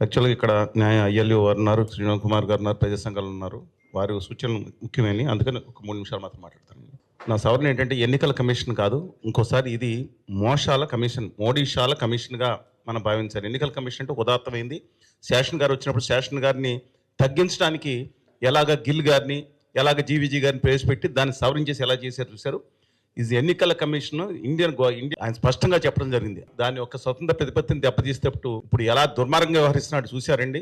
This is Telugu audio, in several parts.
యాక్చువల్గా ఇక్కడ న్యాయ ఐఎల్యూ వారు ఉన్నారు, శ్రీరామ్ కుమార్ గారు ఉన్నారు, ప్రజా సంఘాలు ఉన్నారు. వారి సూచనలు ముఖ్యమైనవి, అందుకని ఒక 3 నిమిషాలు మాత్రం మాట్లాడతాను. నా సవరణ ఏంటంటే ఎన్నికల కమిషన్ కాదు, ఇంకోసారి ఇది మోసాల కమిషన్, మోడీషాల కమిషన్గా మనం భావించాలి. ఎన్నికల కమిషన్ అంటే ఉదాత్తమైంది. శాసన్ గారు వచ్చినప్పుడు శాసన్ గారిని తగ్గించడానికి ఎలాగ గిల్ గారిని, ఎలాగ జీవీజీ గారిని ప్రవేశపెట్టి దాన్ని సవరించేసి ఎలా చేశారు చూశారు. ఇది ఎన్నికల కమిషన్ ఇండియా ఆయన స్పష్టంగా చెప్పడం జరిగింది. దాని యొక్క స్వతంత్ర ప్రతిపత్తిని దెబ్బతీసేటప్పుడు ఇప్పుడు ఎలా దుర్మార్గంగా వ్యవహరిస్తున్నాడు చూశారండి.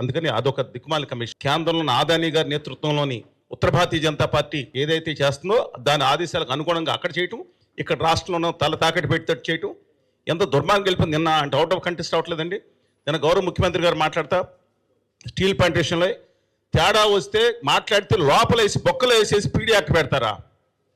అందుకని అదొక దిక్కుమాల కమిషన్. కేంద్రంలో ఆదాని గారి నేతృత్వంలోని ఉత్తర భారతీయ జనతా పార్టీ ఏదైతే చేస్తుందో దాని ఆదేశాలకు అనుగుణంగా అక్కడ చేయటం, ఇక్కడ రాష్ట్రంలో తల తాకట్టు పెట్టేటట్టు చేయటం ఎంత దుర్మార్గం గెలిపింది. నిన్న అంటే అవుట్ ఆఫ్ కంటెస్ట్ అవ్వట్లేదండి. నిన్న గౌరవ ముఖ్యమంత్రి గారు మాట్లాడతా స్టీల్ ప్లాంటేషన్లో తేడా వస్తే మాట్లాడితే లోపల వేసి బొక్కలు వేసేసి పీడీ యాక్ట్ పెడతారా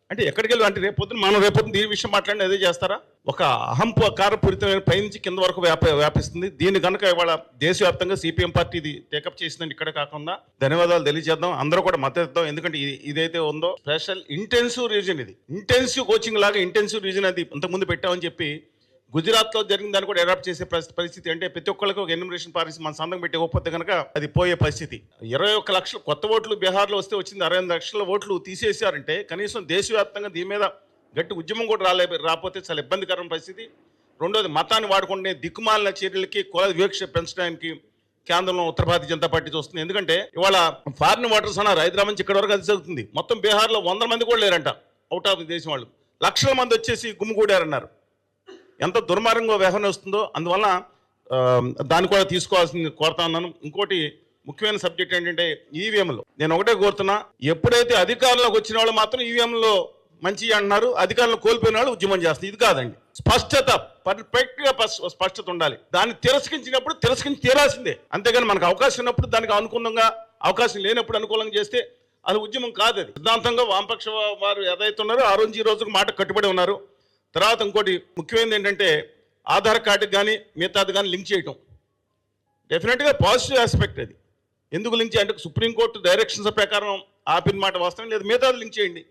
అంటే ఎక్కడికి వెళ్ళి అంటే రేపొద్దున ఈ విషయం మాట్లాడిన అదే చేస్తారా? ఒక అహంకారపూరితమైన పైనుంచి కింద వరకు వ్యాపిస్తుంది. దీన్ని కనుక ఇవాళ దేశవ్యాప్తంగా సిపిఎం పార్టీ ఇది టేకప్ చేసిందని ఇక్కడ కాకుండా ధన్యవాదాలు తెలియజేద్దాం. అందరూ కూడా మద్దతు ఇద్దాం. ఎందుకంటే ఇదైతే ఉందో స్పెషల్ ఇంటెన్సివ్ రీజన్, ఇది ఇంటెన్సివ్ కోచింగ్ లాగా ఇంటెన్సివ్ రీజన్ అది ఇంతకుముందు పెట్టామని చెప్పి గుజరాత్లో జరిగిన దాన్ని కూడా అడాప్ట్ చేసే పరిస్థితి. అంటే ప్రతి ఒక్కరికి ఒక ఎన్యూమరేషన్ పాలసీ మన సంతకం పెట్టి ఇవ్వకపోతే కనుక అది పోయే పరిస్థితి. 21 లక్షల కొత్త ఓట్లు బీహార్లో వస్తే వచ్చింది, 68 లక్షల ఓట్లు తీసేశారంటే కనీసం దేశవ్యాప్తంగా దీని మీద గట్టి ఉద్యమం కూడా రాకపోతే చాలా ఇబ్బందికరమైన పరిస్థితి. రెండోది మతాన్ని వాడుకుంటే దిక్కుమాలిన చర్యలకి కుల వివక్ష పెంచడానికి కేంద్రంలో ఉత్తర భారతీయ జనతా పార్టీ చూస్తుంది. ఎందుకంటే ఇవాళ ఫారిన్ ఓటర్స్ అన్నారు, హైదరాబాద్ నుంచి ఇక్కడ వరకు అది జరుగుతుంది. మొత్తం బీహార్లో 100 మంది కూడా లేరంట అవుట్ ఆఫ్ దేశం వాళ్ళు. లక్షల మంది వచ్చేసి గుమ్మిగూడారన్నారు. ఎంత దుర్మార్గంగా వ్యవహారం వస్తుందో అందువల్ల దాన్ని కూడా తీసుకోవాల్సింది కోరుతా ఉన్నాను. ఇంకోటి ముఖ్యమైన సబ్జెక్ట్ ఏంటంటే ఈవీఎంలు. నేను ఒకటే కోరుతున్నా, ఎప్పుడైతే అధికారంలోకి వచ్చిన వాళ్ళు మాత్రం ఈవీఎంలో మంచి అంటున్నారు, అధికారంలో కోల్పోయిన వాళ్ళు ఉద్యమం చేస్తుంది. ఇది కాదండి, స్పష్టత, పర్ఫెక్ట్గా స్పష్టత ఉండాలి. దాన్ని తిరస్కరించినప్పుడు తిరస్కరించి తీరాల్సిందే. అంతేగాని మనకు అవకాశం ఉన్నప్పుడు దానికి అనుకూలంగా, అవకాశం లేనప్పుడు అనుకూలంగా చేస్తే అది ఉద్యమం కాదు. అది సిద్ధాంతంగా వామపక్ష వారు ఏదైతే ఉన్నారో ఆ రోజు ఈ రోజుకు మాట కట్టుబడి ఉన్నారు. తర్వాత ఇంకోటి ముఖ్యమైనది ఏంటంటే ఆధార్ కార్డుకి కానీ మిగతాది కానీ లింక్ చేయటం డెఫినెట్గా పాజిటివ్ ఆస్పెక్ట్. అది ఎందుకు లింక్ చేయాలంటే సుప్రీంకోర్టు డైరెక్షన్స్ ప్రకారం ఆపిన మాట వాస్తవం లేదు, మిగతాది లింక్ చేయండి.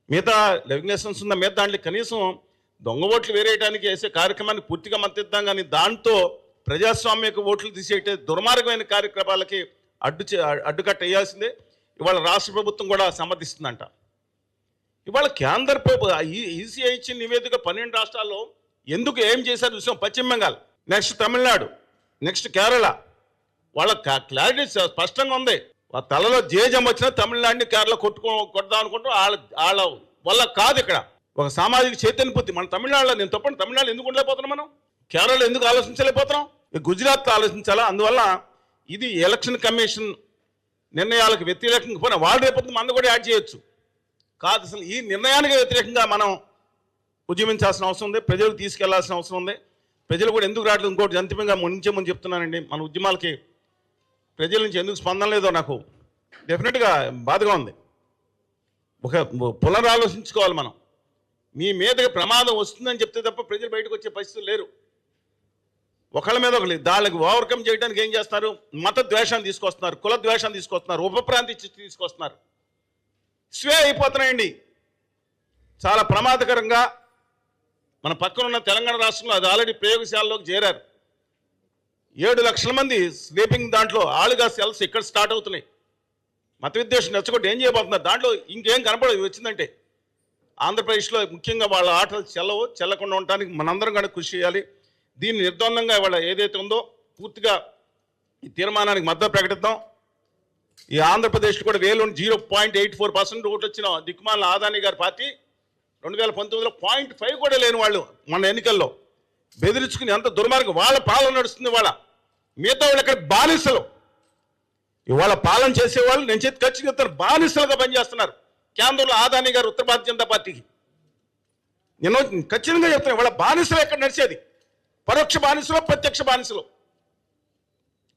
మిగతా లివింగ్ లైసెన్స్ ఉన్న మిగతా దాంట్లో కనీసం దొంగ ఓట్లు వేరేయడానికి వేసే కార్యక్రమాన్ని పూర్తిగా మద్దతిద్దాం. కానీ దాంతో ప్రజాస్వామ్యక ఓట్లు తీసేటే దుర్మార్గమైన కార్యక్రమాలకి అడ్డుకట్ట వేయాల్సిందే. ఇవాళ రాష్ట్ర ప్రభుత్వం కూడా సమర్థిస్తుందంట. ఇవాళ కేంద్ర ఈసీఐ ఇచ్చిన నివేదిక 12 రాష్ట్రాల్లో ఎందుకు ఏం చేశారు విషయం, పశ్చిమ బెంగాల్, నెక్స్ట్ తమిళనాడు, నెక్స్ట్ కేరళ, వాళ్ళ క్లారిటీ స్పష్టంగా ఉంది. వాళ్ళ తలలో జేజం వచ్చినా తమిళనాడుని కేరళ కొడదాం అనుకుంటూ వాళ్ళ వల్ల కాదు. ఇక్కడ ఒక సామాజిక చైతన్య పూర్తి. మన తమిళనాడులో నేను తప్పండి, తమిళనాడు ఎందుకు ఉండలేకపోతున్నాం, మనం కేరళలో ఎందుకు ఆలోచించలేకపోతున్నాం, గుజరాత్లో ఆలోచించాలా? అందువల్ల ఇది ఎలక్షన్ కమిషన్ నిర్ణయాలకు వ్యతిరేకంగా పోయినా వాళ్ళు రేపు మన కూడా యాడ్ చేయొచ్చు కాదు. అసలు ఈ నిర్ణయానికి వ్యతిరేకంగా మనం ఉద్యమించాల్సిన అవసరం ఉంది, ప్రజలకు తీసుకెళ్లాల్సిన అవసరం ఉంది. ప్రజలు కూడా ఎందుకు రావట్లేదు, ఇంకోటి అంతిమంగా ముందు చెప్తున్నానండి, మన ఉద్యమాలకి ప్రజల నుంచి ఎందుకు స్పందన లేదో నాకు డెఫినెట్గా బాధగా ఉంది. ఒక పునరాలోచించుకోవాలి మనం. మీ మీదకి ప్రమాదం వస్తుందని చెప్తే తప్ప ప్రజలు బయటకు వచ్చే పరిస్థితులు లేరు. ఒకళ్ళ మీద ఒకళ్ళు దానికి ఓవర్కమ్ చేయడానికి ఏం చేస్తున్నారు, మత ద్వేషాన్ని తీసుకొస్తున్నారు, కుల ద్వేషాన్ని తీసుకొస్తున్నారు, ఉపప్రాంతి తీసుకొస్తున్నారు, స్వే అయిపోతున్నాయండి. చాలా ప్రమాదకరంగా మన పక్కన ఉన్న తెలంగాణ రాష్ట్రంలో అది ఆల్రెడీ ప్రయోగశాలలోకి చేరారు. 7 లక్షల మంది స్లీపింగ్ దాంట్లో ఆలుగా సెల్స్ ఇక్కడ స్టార్ట్ అవుతున్నాయి. మత విద్వేషం నచ్చగొట్టి ఏం చేయబోతున్నారు, దాంట్లో ఇంకేం కనపడదు వచ్చిందంటే. ఆంధ్రప్రదేశ్లో ముఖ్యంగా వాళ్ళ ఆటలు చెల్లకుండా ఉండటానికి మనందరం కూడా కృషి చేయాలి. దీన్ని నిర్ద్వందంగా ఇవాళ ఏదైతే ఉందో పూర్తిగా ఈ తీర్మానానికి మద్దతు ప్రకటిద్దాం. ఈ ఆంధ్రప్రదేశ్లో కూడా 0.84% ఓట్లు వచ్చిన దిక్కుమాల ఆదాని గారి పార్టీ 2019లో 0.5 కూడా లేని వాళ్ళు మన ఎన్నికల్లో బెదిరించుకుని ఎంత దుర్మార్గం వాళ్ళ పాలన నడుస్తుంది. వాళ్ళ మిగతా వాళ్ళు ఇక్కడ బానిసలు, ఇవాళ పాలన చేసేవాళ్ళు నేను చేతి ఖచ్చితంగా బానిసలుగా పనిచేస్తున్నారు. కేంద్రంలో ఆదాని గారు ఉత్తర భారతీయ జనతా పార్టీకి నేను ఖచ్చితంగా చెప్తున్నాను, వాళ్ళ బానిసలు ఎక్కడ నడిచేది, పరోక్ష బానిసలు, ప్రత్యక్ష బానిసలు.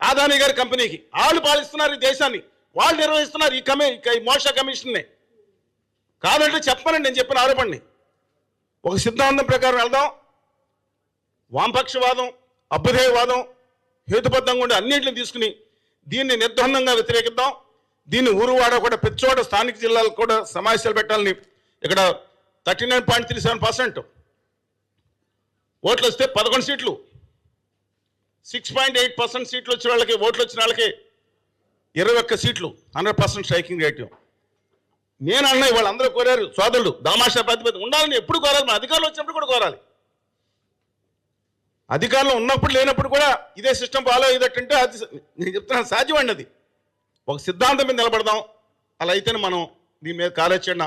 ఆదాని గారి కంపెనీకి వాళ్ళు పాలిస్తున్నారు ఈ దేశాన్ని, వాళ్ళు నిర్వహిస్తున్నారు ఈ మోస కమిషన్ని. కాదంటే చెప్పనండి, నేను చెప్పిన ఆరోపణని ఒక సిద్ధాంతం ప్రకారం వెళ్దాం. వామపక్షవాదం, అభ్యుదయవాదం, హేతుబద్ధంగా ఉండే అన్నింటిని తీసుకుని దీన్ని నిర్ద్వందంగా వ్యతిరేకిద్దాం. దీన్ని ఊరువాడ కూడా ప్రతి చోట స్థానిక జిల్లాలకు కూడా సమావేశాలు పెట్టాలని. ఇక్కడ 39.37% ఓట్లు వస్తే 11 సీట్లు, 6.8% సీట్లు వచ్చిన వాళ్ళకి, ఓట్లు వచ్చిన వాళ్ళకి 21 సీట్లు, 100% స్ట్రైకింగ్ రేటు. నేను అన్నయ్య వాళ్ళందరూ కోరారు, సోదరులు దామాషా ప్రతిపత్తి ఉండాలని ఎప్పుడు కోరాలి, మన అధికారులు వచ్చినప్పుడు కూడా కోరాలి. అధికారంలో ఉన్నప్పుడు లేనప్పుడు కూడా ఇదే సిస్టమ్ ఫాలో అయ్యేటంటే అది నేను చెప్తున్నాను సాధ్యం అండి. అది ఒక సిద్ధాంతం మీద నిలబడదాం, అలా అయితేనే మనం దీని మీద కార్యాచరణ